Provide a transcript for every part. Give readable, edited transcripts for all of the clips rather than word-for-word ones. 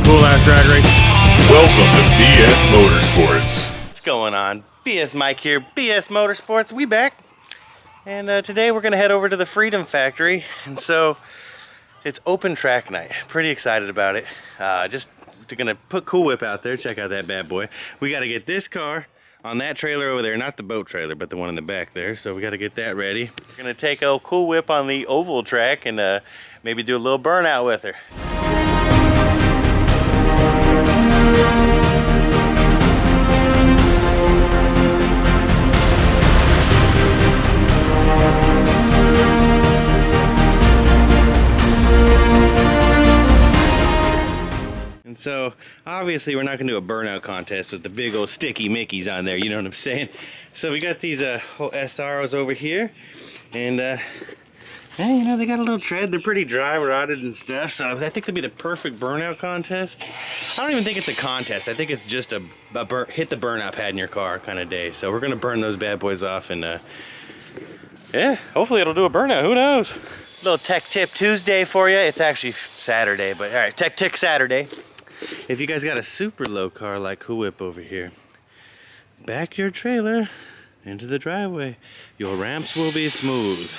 cool ass drag race. Welcome to BS Motorsports. What's going on? BS Mike here, BS Motorsports. We back. And today we're gonna head over to the Freedom Factory. And so it's open track night. Pretty excited about it. Just gonna put Cool Whip out there. Check out that bad boy. We gotta get this car on that trailer over there, not the boat trailer, but the one in the back there. So we got to get that ready. We're gonna take old Cool Whip on the oval track and maybe do a little burnout with her. And so, obviously, we're not gonna do a burnout contest with the big old sticky Mickeys on there, you know what I'm saying? So we got these whole SROs over here, and hey, you know, they got a little tread. They're pretty dry rotted and stuff, so I think they'll be the perfect burnout contest. I don't even think it's a contest. I think it's just a hit the burnout pad in your car kind of day. So we're gonna burn those bad boys off, and yeah, hopefully it'll do a burnout, who knows? Little Tech Tip Tuesday for you. It's actually Saturday, but all right, Tech Tip Saturday. If you guys got a super low car like Cool Whip over here, back your trailer into the driveway. Your ramps will be smooth.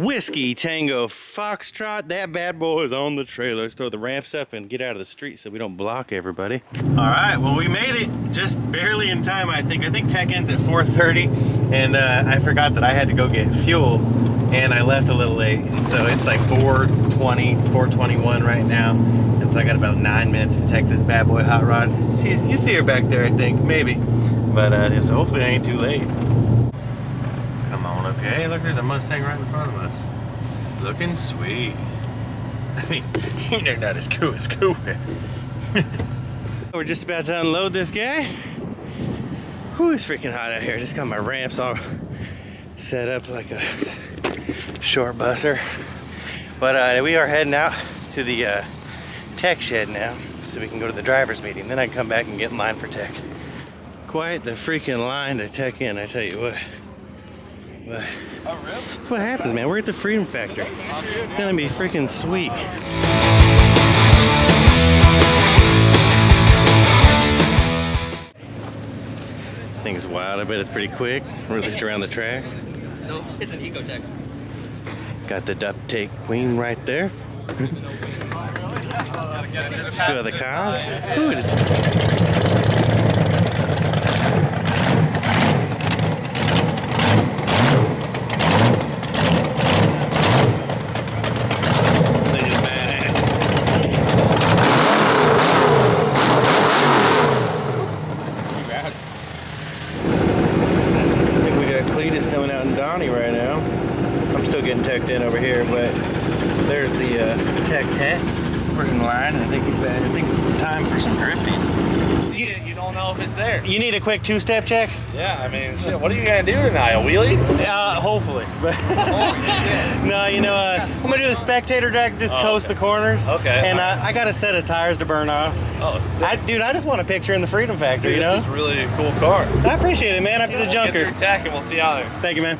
Whiskey Tango Foxtrot, that bad boy is on the trailer. Let's throw the ramps up and get out of the street so we don't block everybody. All right, well, we made it just barely in time, I think. I think tech ends at 4:30, and I forgot that I had to go get fuel, and I left a little late. And so it's like 4:20, 4:21 right now. And so I got about 9 minutes to take this bad boy hot rod. You see her back there, I think, maybe. But so hopefully I ain't too late. Come on up here. Hey, look, there's a Mustang right in front of us. Looking sweet. I mean, they're not as cool as Cool Whip. We're just about to unload this guy. Whew, it's freaking hot out here. Just got my ramps all set up like a short busser. But we are heading out to the tech shed now so we can go to the driver's meeting. Then I can come back and get in line for tech. Quite the freaking line to tech in, I tell you what. But oh, really? That's what happens, man. We're at the Freedom Factory. It's gonna be freaking sweet. I think it's wild. I bet it's pretty quick. We're just around the track. No, it's an Ecotech. Got the duct tape queen right there. Two other cars. Ooh, CLEETUS coming out in Donnie right now. I'm still getting teched in over here, but there's the tech tent. We're in line, and I think it's time for some drifting. You don't know if it's there. You need a quick two-step check? Yeah, I mean, shit, what are you gonna do tonight? A wheelie? Hopefully. But no, you know, I'm gonna do the Spectator drag, just coast the corners. Okay. And I got a set of tires to burn off. Oh, sick. Dude, I just want a picture in the Freedom Factory, you know? This is really a cool car. I appreciate it, man. I'm just a junker. Get your tech and we'll see how there. Thank you, man.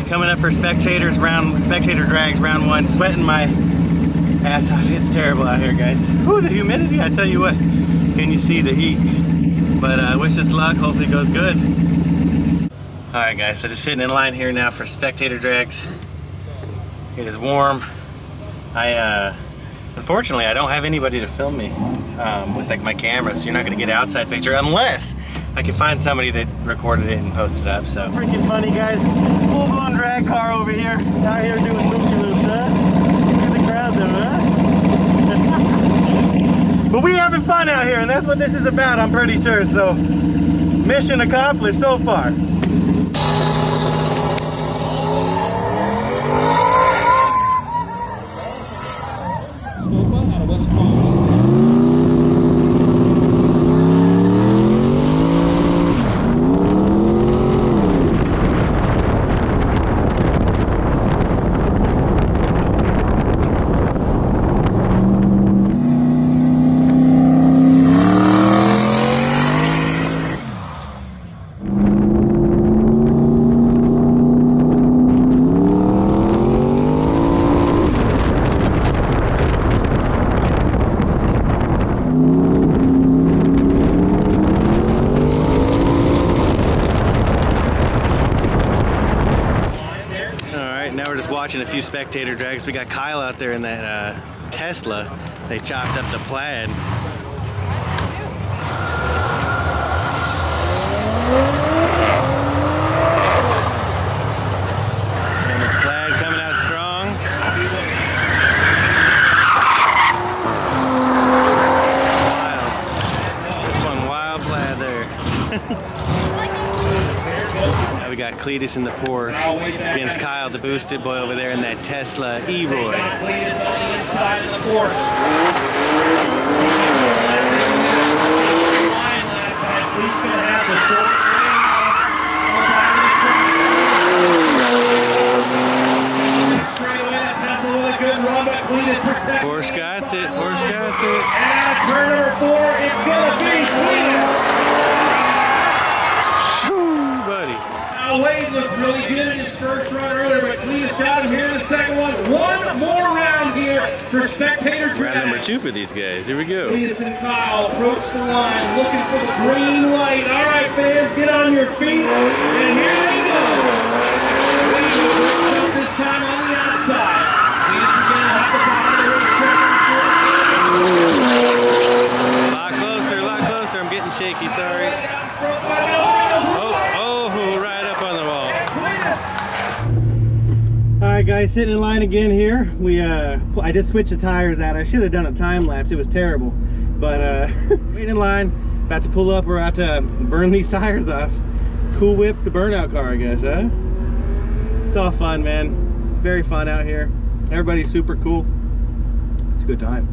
Coming up for Spectator drags round one. Sweating my ass off. It's terrible out here, guys. Ooh, the humidity, I tell you what. Can you see the heat? But wish us luck. Hopefully it goes good. All right, guys. So just sitting in line here now for Spectator drags. It is warm. Unfortunately, I don't have anybody to film me with like my camera, so you're not gonna get an outside picture unless I can find somebody that recorded it and posted it up. So freaking funny, guys. Full-blown drag car over here, out here doing loop-de-loops, huh? Look at the crowd though, huh? But we having fun out here, and that's what this is about, I'm pretty sure. So mission accomplished so far. just watching a few Spectator drags. We got Kyle out there in that Tesla. They chopped up the Plaid. And the Plaid coming out strong. Wild. Just one wild Plaid there. Now we got CLEETUS in the Porsche against Kyle, the boosted boy over there in that Tesla E-Roy. CLEETUS on the inside of the Porsche. Last time, CLEETUS gonna have the short straightaway. That Tesla with a good run, but CLEETUS protects. Porsche got it. Porsche got it. And out of turn number 4, it's gonna be CLEETUS. Buddy. Now Wade looked really good in his first run earlier, but CLEETUS got him here in the second one. One more round here for Spectator Round number 2 for these guys. Here we go. CLEETUS and Kyle approach the line, looking for the green light. All right, fans, get on your feet, and here they go. CLEETUS up this time on the outside. CLEETUS again at the bottom of the racetrack. A lot closer, I'm getting shaky, sorry. Right up on the wall. Alright guys, sitting in line again here. I just switched the tires out. I should have done a time lapse, it was terrible. But waiting in line, about to pull up, we're about to burn these tires off. Cool whip the burnout car, I guess, huh? It's all fun, man. It's very fun out here. Everybody's super cool. It's a good time.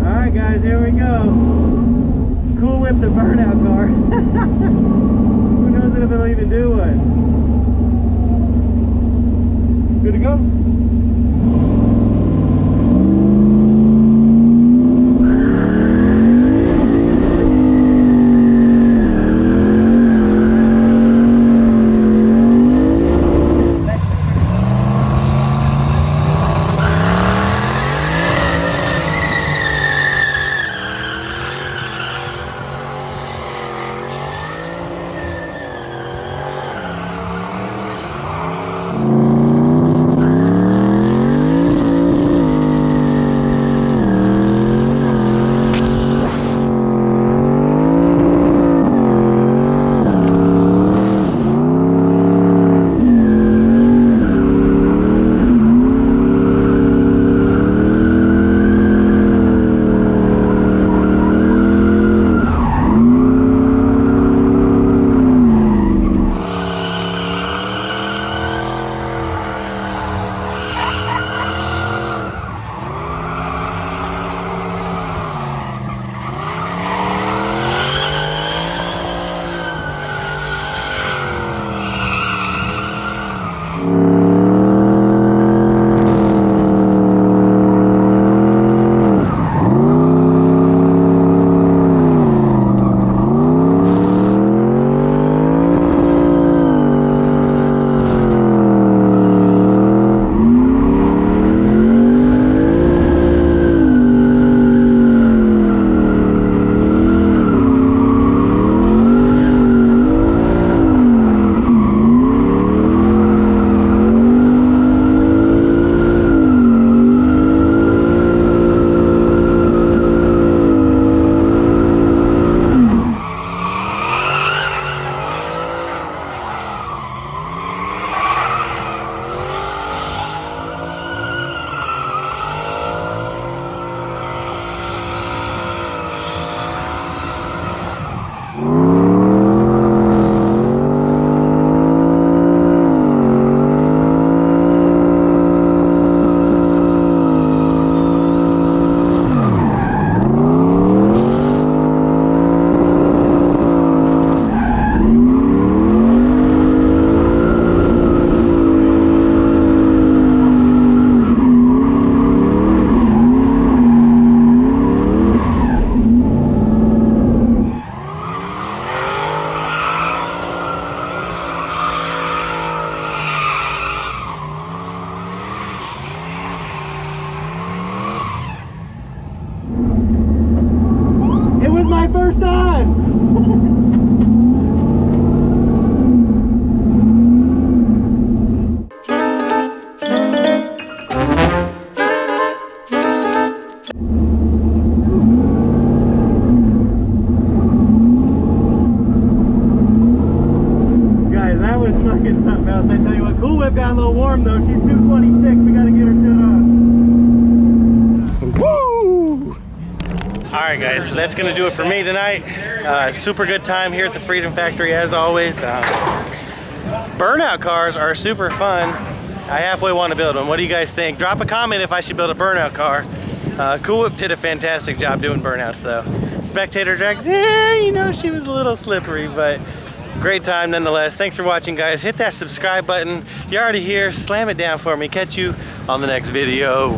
Alright guys, here we go. Cool whip the burnout car. Who knows if it'll even do one. Good to go? Alright guys, so that's gonna do it for me tonight. Super good time here at the Freedom Factory as always. Burnout cars are super fun. I halfway want to build one. What do you guys think? Drop a comment if I should build a burnout car. Cool Whip did a fantastic job doing burnouts though. Spectator drags, you know, she was a little slippery, but great time nonetheless. Thanks for watching guys. Hit that subscribe button. You're already here, slam it down for me. Catch you on the next video.